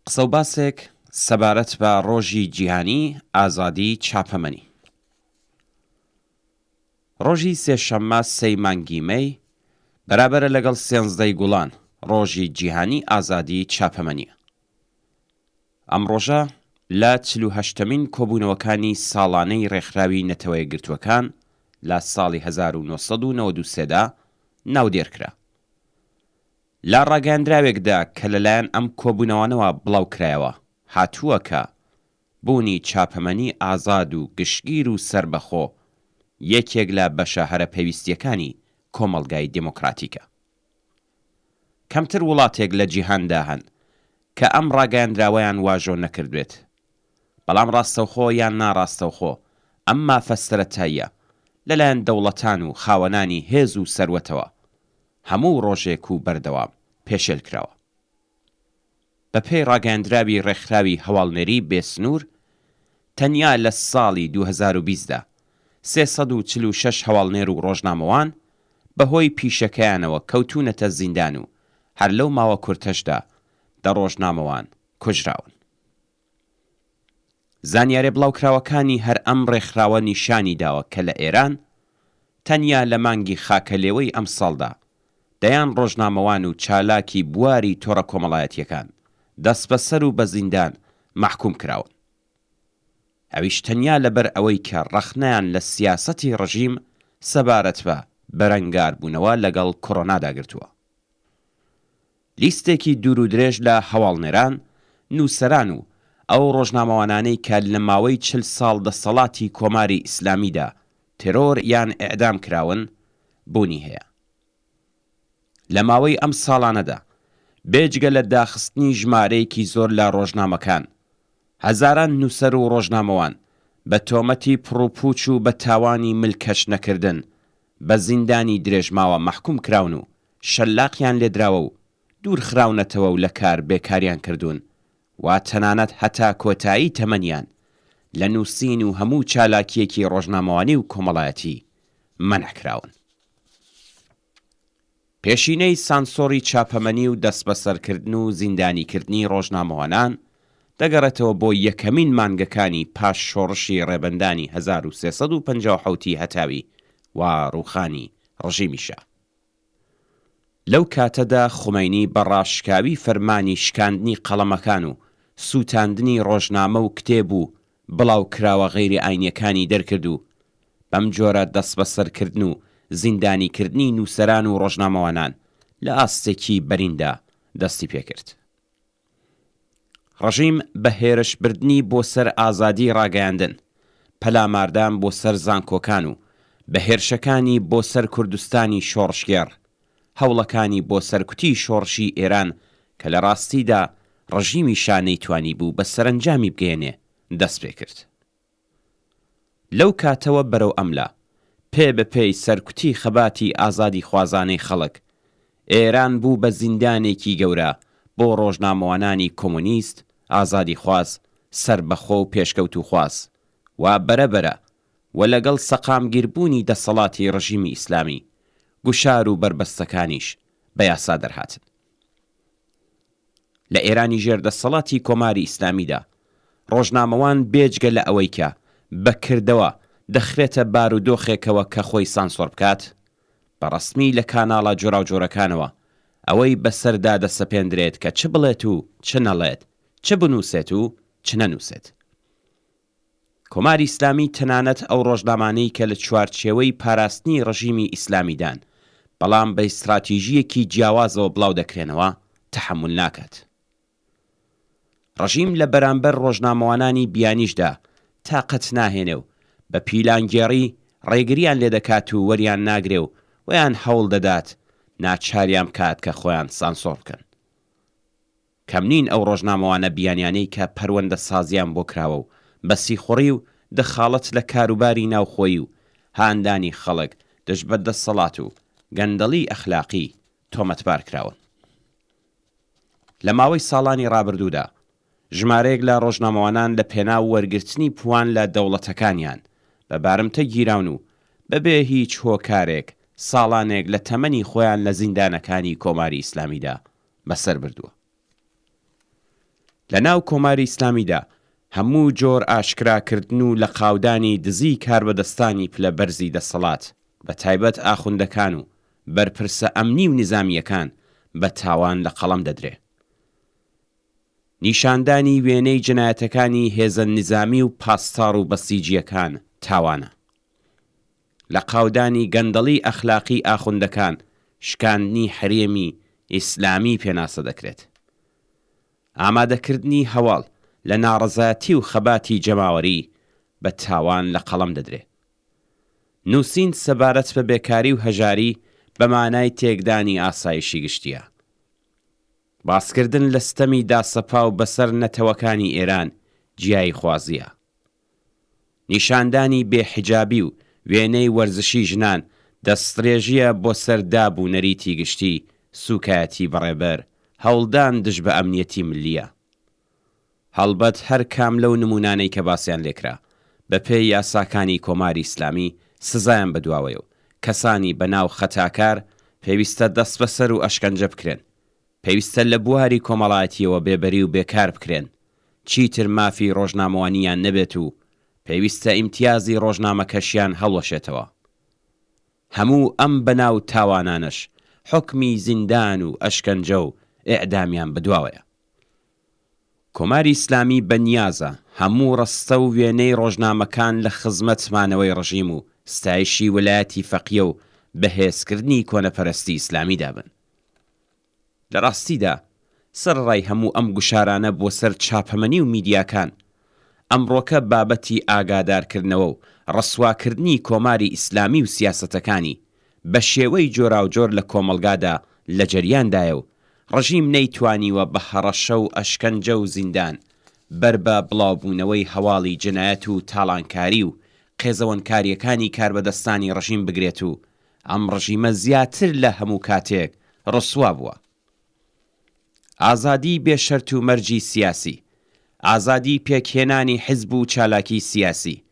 قسە و باسێک سەبارەت بە ڕۆژی جیهانی ئازادی چاپەمەنی. ڕۆژی سێشەممە 3 مانگی مەی بەرابەرە لەگەڵ 13 گوڵان ڕۆژی جیهانی ئازادی چاپەمەنیە. ئەم ڕۆژە لە 48مین کۆبوونەوەکانی ساڵانەی ڕێکخراوی نەتەوە یەکگرتووەکان لە ساڵی 1993دا ناودێرکرا. لە ڕاگەیاندراوێکدا کە لەلایەن ئەم کۆبوونەوانەوە بڵاوکرایەوە هاتووە کە بوونی چاپەمەنی ئازاد و گشتگیر و سربەخۆ یەکێک لە بەشە هەرە پێویستیەکانی کۆمەڵگای دموکراتیکە. کەمتر وڵاتێک لە جیهاندا هەن کە ئەم ڕاگەیاندراوەیان واژۆ نەکردوێت، بەڵام ڕاستەوخۆ یان ناڕاستەوخۆ ئەم مافە سەرەتاییە لەلایەن دەوڵەتان و خاوەنانی هێز و سەروەتەوە هەموو ڕۆژێک و بەردەوام پێشێل کراوە. بەپێی ڕاگەیاندراوی ڕێکخراوی هەواڵنێری بێسنوور، تەنیا لە ساڵی 2020دا 346 هەواڵنێر و ڕۆژنامەوان بەهۆی پیشەکەیانەوە کەوتونەتە زیندان و هەر لەو ماوە کورتەشدا دە ڕۆژنامەوان کوژراون. زانیارێ بڵاوکراوەکانی هەر ئەم ڕێکخراوە نیشانی داوە کە لە ئێران تەنیا لە مانگی خاکەلێوەی ئەم ساڵدا دەیان ڕۆژنامەوان و چالاکی بواری تۆڕە کۆمەڵایەتیەکان دەست بەسەر و بە زیندان مەحکوم کراون. ئەویش تەنیا لەبەر ئەوەی کە ڕەخنەیان لە سیاسەتی ڕژیم سەبارەت بە بەرەنگار بوونەوە لەگەڵ کۆڕۆنادا گرتووە. لیستێکی دوور و درێژ لە هەواڵنێران، نووسەران و ئەو ڕۆژنامەوانانەی کە لە ماوەی 40 ساڵ دەسەڵاتی کۆماری ئیسلامیدا تێرۆر یان ئێعدام کراون بوونی هەیە. لە ماوەی ئەم ساڵانەدا بێجگە لە داخستنی ژمارەیەکی زۆر لە ڕۆژنامەکان، هەزاران نووسەر و ڕۆژنامەوان بە تۆمەتی پڕوپوچ و بە تاوانی ملکەش نەکردن بە زیندانی درێژماوە مەحکوم کراون و شەلاقیان لێدراوە و دوور خراونەتەوە و لە کار بێکاریان کردوون و تەنانەت هەتا کۆتایی تەمەنیان لە نووسین و هەموو چالاکیەکی ڕۆژنامەوانی و کۆمەڵایەتی مەنعکراون. پێشینەی سانسۆری چاپەمەنی و دەست بەسەرکردن و زیندانیکردنی ڕۆژنامەوانان دەگەڕێتەوە بۆ یەکەمین مانگەکانی پاش شۆڕشی ڕێبەندانی 1357 هەتاوی و ڕووخانی ڕژیمیشە. لەو کاتەدا خومەینی بەڕاشکاوی فەرمانی شکاندنی قەڵەمەکان و سووتاندنی ڕۆژنامە و کتێب و بڵاوکراوە غەیری ئاینیەکانی دەرکرد و بەم جۆرە دەست بەسەرکردن و زیندانیکردنی نووسەران و ڕۆژنامەوانان لە ئاستێکی بەریندا دەستی پێکرد. ڕژیم بە هێرشبردنی بۆ سەر ئازادی ڕاگەیاندن، پەلاماردان بۆ سەر زانکۆکان و بە هێرشەکانی بۆ سەر کوردستانی شۆڕشگێڕ، هەوڵەکانی بۆ سەرکوتی شۆڕشی ئێران کە لە ڕاستیدا ڕژیمی شانەی توانی بوو بە سەرنجامی بگەێنێ دەست پێ کرد. لەو کاتەوە بەرەو ئەملا پێ بەپێی سەرکوتی خەباتی ئازادی خوازانەی خەڵک، ئێران بوو بە زیندانێکی گەورە بۆ ڕۆژنامەوانانی کۆمونیست، ئازادی خواز، سربەخۆ و پێشکەوت و خواز و بەرەبەرە و لەگەڵ سەقامگیربوونی دەسەڵاتی ڕژیمی ئیسلامی گوشار و بربەستەکانیش بە یاسا دەرهاتن. لە ئێرانی ژێردەسەڵاتی کۆماری ئیسلامیدا ڕۆژنامەوان بێجگە لە ئەوەی کە بەکردەوە دەخرێتە بارودۆخێکەوە کە خۆی سانسۆر بکات، بەڕەسمی لە کاناڵە جۆراوجۆرەکانەوە ئەوەی بەسەردا دەسەپێندرێت کە چ بڵێت و چ نەڵێت، چ بنووسێت و چ نەنووسێت. کۆماری ئیسلامی تەنانەت ئەو ڕۆژنامانەی کە لە چوارچێوەی پاراستنی ڕژیمی ئیسلامیدان بەڵام بە ئیستراتیژیەکی جیاوازەوە بڵاو دەکرێنەوە تەحمل ناکات. ڕژیم لە بەرامبەر ڕۆژنامەوانانی بیانیشدا تاقەت ناهێنێ و بە پیلانگێڕی ڕێگریان لێ دەکات و وەریان ناگرێ و ویان هەوڵ دەدات ناچاریان بکات کە خۆیان سانسۆر بکەن. کەم نین ئەو ڕۆژنامەوانە بیانیانەی کە پەروەندە سازیان بۆ کراوە و بەسیخوڕی و دەخاڵەت لە کاروباری ناوخۆیی و هاندانی خەڵک دەست بە دەسەڵات و گەندەڵی ئەخلاقی تۆمەتبار کراون. لە ماوەی ساڵانی ڕابردوودا ژمارەیەک لە ڕۆژنامەوانان لە پێناو وەرگرتنی پوان لە دەوڵەتەکانیان بە بارمتە گیراون و بەبێ هیچ هۆکارێک ساڵانێک لە تەمەنی خۆیان لە زیندانەکانی کۆماری ئیسلامیدا بەسەر بردووە. لە ناو کۆماری ئیسلامیدا هەموو جۆر ئاشکراکردن و لە قاودانی دزی کاربەدەستانی پلە بەرزی دەسەڵات بە تایبەت ئاخوندەکان و بەرپرسە ئەمنی و نظامیەکان بە تاوان لە قەڵەم دەدرێ. نیشاندانی وێنەی جنایەتەکانی هێزە نظامی و پاسدار و بەسیجیەکان تاوانە. لە قاودانی گەندەڵی ئەخلاقی ئاخوندەکان شکاندنی حرێمی ئیسلامی پێناسە دەکرێت. ئامادەکردنی هەواڵ لە ناڕەزایەتی و خەباتی جەماوەری بە تاوان لە قەڵەم دەدرێ. نووسین سەبارەت بە بێکاری و هەژاری بە مانای تێکدانی ئاسایشی گشتیە. باسکردن لە ستەمی داسەپا و بەسەر نەتەوەکانی ئێران جیای خوازیە. نیشاندانی بێحیجابی و وێنەی وەرزشی ژنان دەستڕێژیە بۆ سەردابوو نەریتی گشتی سوکایەتی بەڕێبەر هەوڵدان دژ بە ئەمنیەتی ملیە. هەڵبەت هەر کام لەو نمونانەی کە باسییان لێکرا بە پێی یاساکانی کۆماری ئیسلامی سزایان بەدواوەیە و کەسانی بەناو خەتاکار پێویستە دەست بەسەر و ئەشکەنجە بکرێن، پێویستە لە بواری کۆمەڵایەتیەوە بێبەری و بێکار بکرێن، چیتر مافی ڕۆژنامەوانیان نەبێت و پێویستە ئیمتیازی ڕۆژنامەکەشیان هەڵوەشێتەوە. هەموو ئەم بەناو تاوانانش حکمی زیندان و ئەشکەنجە و ئێعدامیان بەدواوەیە. کۆماری ئیسلامی بەنیازە هەموو ڕستە و وێنەی ڕۆژنامەکان لە خزمەتمانەوەی ڕژیم و ستایشی وەلایەتی فەقیە و بەهێزکردنی کۆنەپەرستی ئیسلامی دابن. لە ڕاستیدا سەرڕای هەموو ئەم گوشارانە بۆ سەر چاپەمەنی و میدیاکان ئەمڕۆکە بابەتی ئاگادارکردنەوە و ڕەسواکردنی کۆماری ئیسلامی و سیاسەتەکانی بە شێوەی جۆراوجۆر لە کۆمەلگادا لە جەریاندایە و ڕژیم نەیتوانیوە بە هەڕەشە و ئەشکەنجە و زیندان بەربە بڵاوبوونەوەی هەواڵی جنایەت و تاڵانکاری و قێزەوەنکاریەکانی کاربەدەستانی ڕژیم بگرێت و ئەم ڕژیمە زیاتر لە هەموو کاتێک ڕسوا بووە. ئازادی بێشەرت و مەرجی سیاسی، ئازادی پێکهێنانی حیزب و چالاکی سیاسی،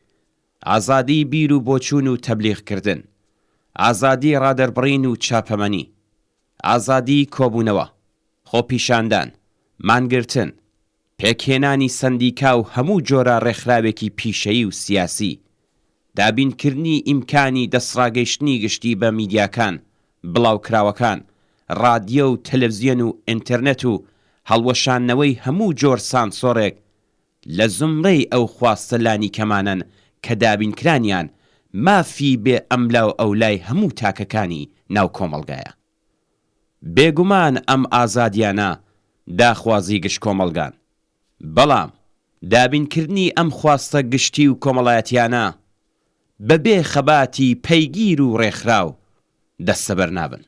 ئازادی بیر و بۆچوون و تەبلیغکردن، ئازادی ڕادەربڕین و چاپەمەنی، ئازادی کۆبوونەوە، خۆپیشاندان، مانگرتن، پێکهێنانی سەندیکا و هەموو جۆرە ڕێکخراوێکی پیشەیی و سیاسی، دابینکردنی ئیمکانی دەسڕاگەیشتنی گشتی بە میدیاکان، بڵاوکراوەکان، ڕادیۆ و تەلەڤیزیۆن و ئینتەرنێت و هەڵوەشانەوەی هەموو جۆر سانسۆڕێک لە زمرەی ئەو خواستە لانی کەمانن کە دابینکرانیان مافی بێ ئەملا و ئەولای هەموو تاکەکانی ناو کۆمەڵگایە. بێگومان ئەم ئازادیانە داخوازی گشت کۆمەڵگان، بەڵام دابینکردنی ئەم خواستە گشتی و کۆمەڵایەتیانە بەبێ خەباتی پەیگیر و ڕێکخراو دەستەبەر نابن.